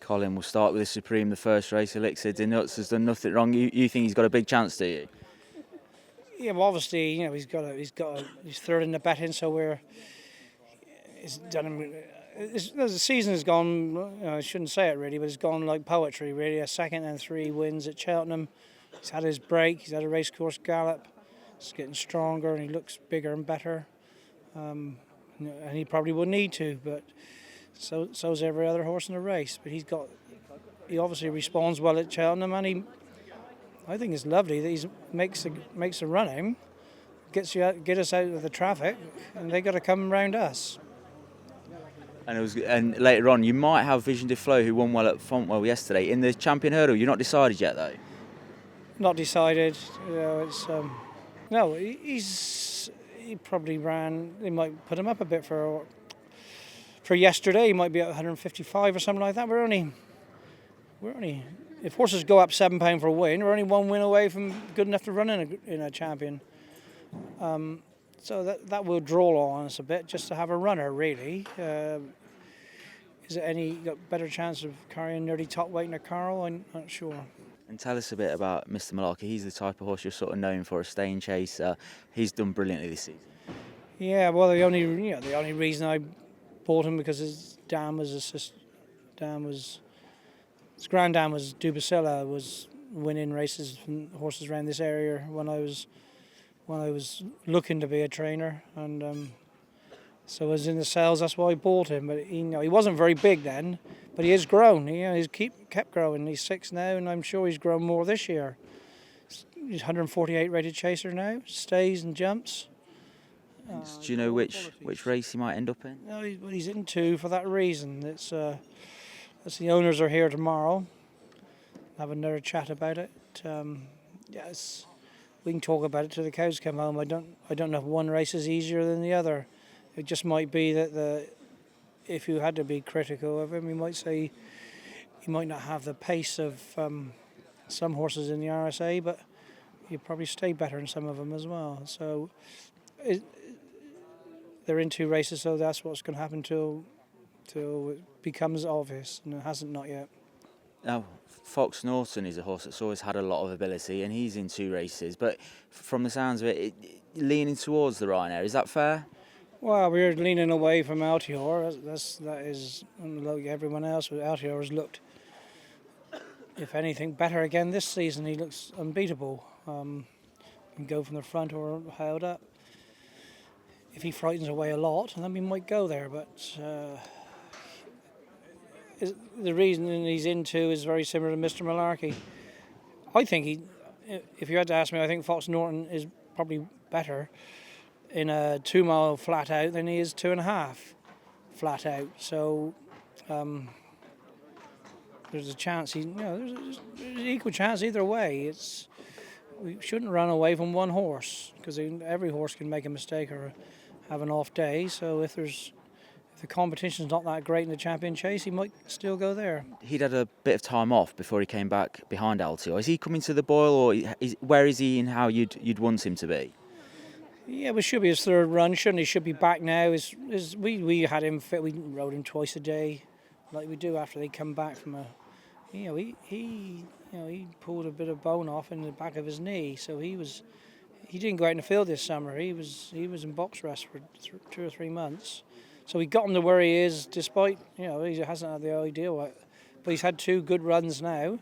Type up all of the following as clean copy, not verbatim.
Colin, we'll start with the Supreme, the first race. ELIXIR, the NUTZ has done nothing wrong. You think he's got a big chance, do you? Yeah, well, obviously, he's third in the betting, so the season has gone. I shouldn't say it really, but it's gone like poetry. Really, a second and 3 wins at Cheltenham. He's had his break. He's had a racecourse gallop. He's getting stronger and he looks bigger and better. And he probably would need to, but so's every other horse in the race. But he obviously responds well at Cheltenham, and I think it's lovely that he makes a running, get us out of the traffic, and they got to come round us. And later on, you might have Vision de Flow, who won well at Fontwell yesterday. In the champion hurdle, you're not decided yet, though? Not decided. No, he probably ran. They might put him up a bit for yesterday. He might be at 155 or something like that. We're only. If horses go up £7 for a win, we're only 1 win away from good enough to run in a champion. So that will draw on us a bit, just to have a runner, really. Is there any got better chance of carrying nearly top weight in a Carl? I'm not sure. And tell us a bit about Mr. MALARKY. He's the type of horse you're sort of known for, a staying chaser. He's done brilliantly this season. Yeah, well, the only reason I bought him because his dam was his granddam was Dubacilla, was winning races from horses around this area when I was looking to be a trainer, and so I was in the sales. That's why I bought him. But he wasn't very big then, but he has grown. He's kept growing. He's 6 now, and I'm sure he's grown more this year. He's 148 rated chaser now. Stays and jumps. Do you know which race he might end up in? No, he's in 2 for that reason. It's the owners are here tomorrow. Have another chat about it. Yes, we can talk about it till the cows come home. I don't know if one race is easier than the other. It just might be that if you had to be critical of him, you might say he might not have the pace of some horses in the RSA, but he'd probably stay better in some of them as well. So they're in 2 races, so that's what's going to happen till it becomes obvious, and it hasn't not yet. Now, Fox Norton is a horse that's always had a lot of ability, and he's in 2 races. But from the sounds of it, leaning towards the Ryanair, is that fair? Well, we're leaning away from Altior. That is, like everyone else, Altior has looked, if anything, better again this season. He looks unbeatable. Can go from the front or held up. If he frightens away a lot, then we might go there. But the reason he's in 2 is very similar to Mr. MALARKY. I think if you had to ask me, I think Fox Norton is probably better in a 2 mile flat out than he is 2.5 flat out. So there's a chance. There's an equal chance either way. We shouldn't run away from one horse, because every horse can make a mistake or have an off day. So if the competition's not that great in the champion chase, he might still go there. He'd had a bit of time off before he came back behind Altior. Is he coming to the boil, or where is he in how you'd want him to be? Yeah, it should be his 3rd run, shouldn't he? Should be back now. We had him fit. We rode him twice a day, like we do after they come back from he pulled a bit of bone off in the back of his knee, so he didn't go out in the field this summer. He was in box rest for 2 or 3 months. So we got him to where he is, despite he hasn't had the ideal, but he's had 2 good runs now.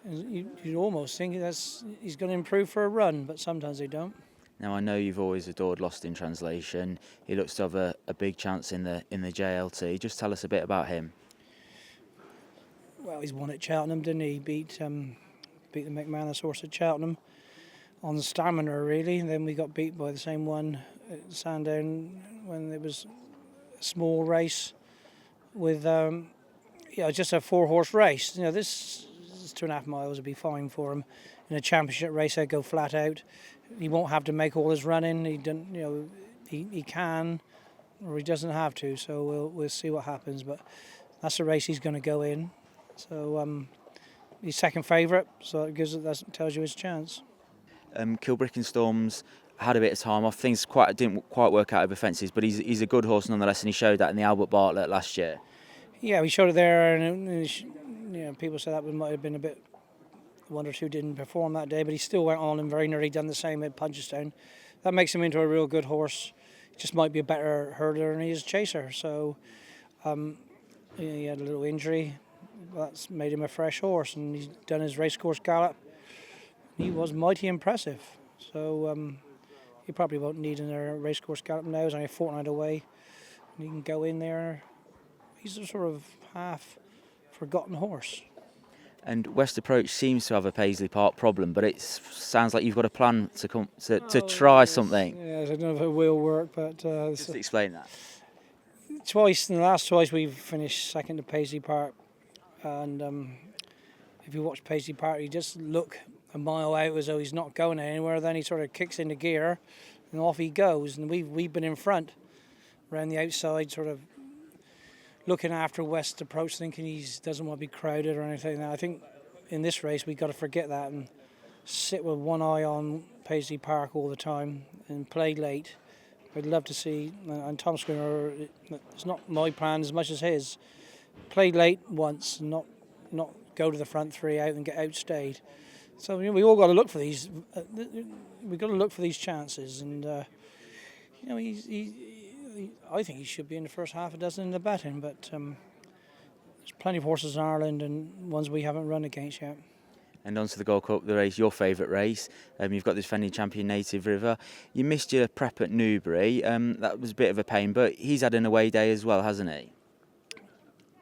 And you almost think he's going to improve for a run, but sometimes they don't. Now, I know you've always adored Lost in Translation. He looks to have a big chance in the JLT. Just tell us a bit about him. Well, he's won at Cheltenham, didn't he? Beat the McManus horse at Cheltenham on the stamina, really. And then we got beat by the same one at Sandown when it was a small race with just a 4-horse race. This 2.5 miles would be fine for him. In a championship race, I'd go flat out. He won't have to make all his running. He can, or he doesn't have to. So we'll see what happens. But that's the race he's going to go in. So he's second favourite. So that tells you his chance. KILBRICKEN Storms had a bit of time off. Things didn't quite work out over fences, but he's a good horse nonetheless, and he showed that in the Albert Bartlett last year. Yeah, we showed it there, and people said that might have been a bit. One or two didn't perform that day, but he still went on and very nearly done the same at Punchestown. That makes him into a real good horse. He just might be a better hurdler than he is chaser. So he had a little injury. That's made him a fresh horse, and he's done his racecourse gallop. He was mighty impressive. So he probably won't need another racecourse gallop now. He's only a fortnight away. And he can go in there. He's a sort of half forgotten horse. And West Approach seems to have a Paisley Park problem, but it sounds like you've got a plan to try something. Yeah, I don't know if it will work, but Just explain that. In the last twice we've finished second to Paisley Park, and if you watch Paisley Park, you just look a mile out as though he's not going anywhere. Then he sort of kicks into gear, and off he goes. And we've been in front, around the outside, sort of looking after West Approach, thinking he doesn't want to be crowded or anything. Now, I think in this race we've got to forget that and sit with one eye on Paisley Park all the time and play late. I'd love to see, and Tom Skinner, it's not my plan as much as his, play late once and not go to the front three out and get outstayed. So we all got to look for these. We've got to look for these chances, and I think he should be in the first half a dozen in the betting, but there's plenty of horses in Ireland and ones we haven't run against yet. And on to the Gold Cup, the race, your favourite race. You've got this defending champion, Native River. You missed your prep at Newbury. That was a bit of a pain, but he's had an away day as well, hasn't he?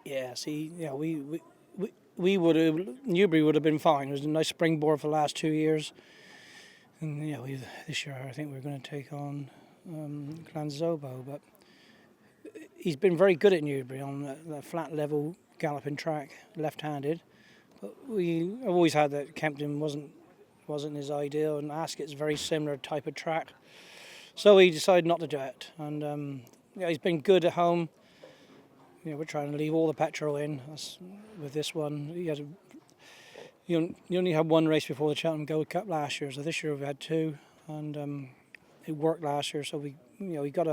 Yeah, we would have, Newbury would have been fine. It was a nice springboard for the last 2 years. And this year I think we're going to take on Clanzobo, but he's been very good at Newbury on the flat level galloping track, left-handed. But we have always had that Kempton wasn't his ideal, and Ascot's a very similar type of track. So he decided not to do it, and he's been good at home. We're trying to leave all the petrol in with this one. You only had one race before the Cheltenham Gold Cup last year, so this year we've had two, and it worked last year. So you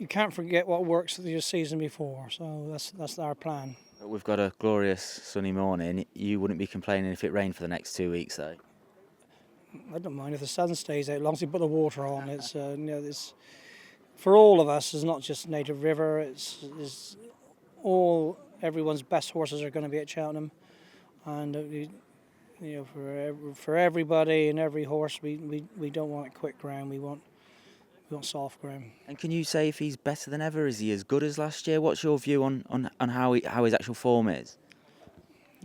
can't forget what works the season before. So that's our plan. We've got a glorious sunny morning. You wouldn't be complaining if it rained for the next 2 weeks, though. I don't mind if the sun stays out, as long as you put the water on. It's it's for all of us. It's not just Native River. It's everyone's best horses are going to be at Cheltenham, and for everybody and every horse, we don't want quick ground. We want soft ground. And can you say if he's better than ever? Is he as good as last year? What's your view on how his actual form is?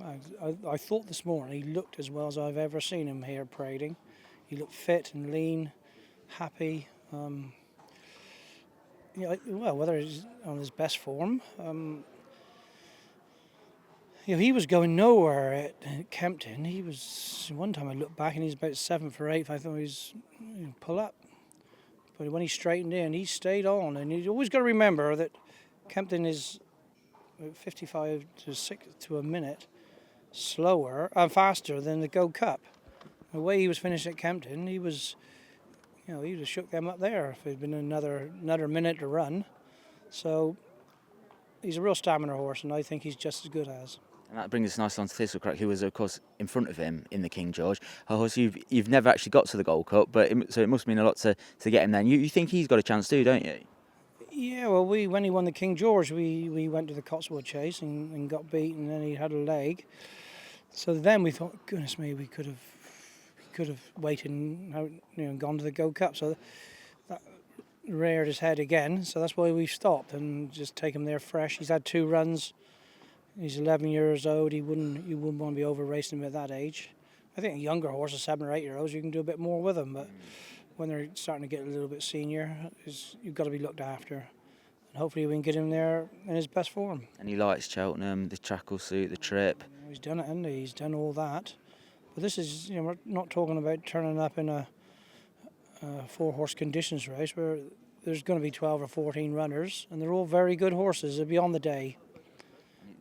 I thought this morning he looked as well as I've ever seen him here parading. He looked fit and lean, happy. Whether he's on his best form, he was going nowhere at Kempton. He was, one time I looked back and he's about 7th or 8th. I thought he was pull up. But when he straightened in, he stayed on. And you always got to remember that Kempton is 55 to a minute slower and faster than the Gold Cup. The way he was finished at Kempton, he was, he'd have shook them up there if it'd been another minute to run. So he's a real stamina horse, and I think he's just as good as. And that brings us nicely on to THISTLECRACK, who was, of course, in front of him in the King George. Of course, you've never actually got to the Gold Cup, but so it must mean a lot to get him there. And you think he's got a chance too, don't you? Yeah, well, when he won the King George, we went to the Cotswold Chase and got beat, and then he had a leg. So then we thought, goodness me, we could have waited and gone to the Gold Cup. So that reared his head again. So that's why we've stopped and just take him there fresh. He's had 2 runs. He's 11 years old. You wouldn't want to be over racing him at that age. I think younger horses, 7 or 8 year olds, you can do a bit more with them. But when they're starting to get a little bit senior, you've got to be looked after. And hopefully we can get him there in his best form. And he likes Cheltenham, the trackle suit, the trip. He's done it, hasn't he? He's done all that. But this is, we're not talking about turning up in a 4-horse conditions race where there's going to be 12 or 14 runners, and they're all very good horses. They'll be on the day.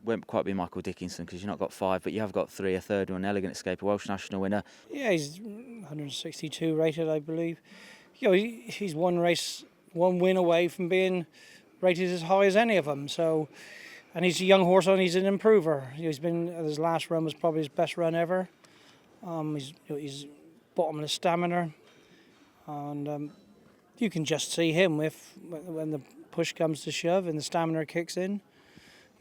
Won't quite be Michael Dickinson because you've not got 5, but you have got 3, a third one, Elegant Escape, a Welsh national winner. Yeah, he's 162 rated, I believe. He's one win away from being rated as high as any of them. So, and he's a young horse and he's an improver. He's been, his last run was probably his best run ever. He's bottom of the stamina, and you can just see him when the push comes to shove and the stamina kicks in.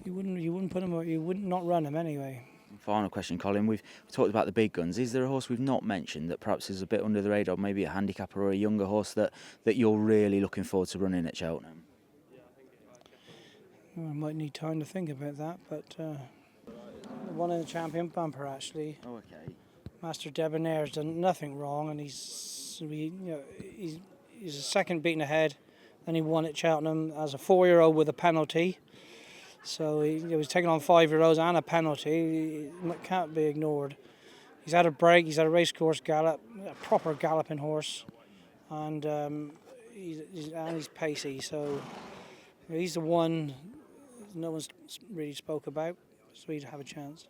You wouldn't put him, you wouldn't not run him anyway. Final question, Colin. We've talked about the big guns. Is there a horse we've not mentioned that perhaps is a bit under the radar, maybe a handicapper or a younger horse that you're really looking forward to running at Cheltenham? Well, I might need time to think about that, but one in the champion bumper actually. Oh, okay. Master Debonair's done nothing wrong, and he's a second beaten ahead, and he won at Cheltenham as a 4-year-old with a penalty. So he was taking on 5-year-olds and a penalty. It can't be ignored. He's had a break. He's had a racecourse gallop, a proper galloping horse, and he's pacey. So he's the one no one's really spoke about. So he'd have a chance.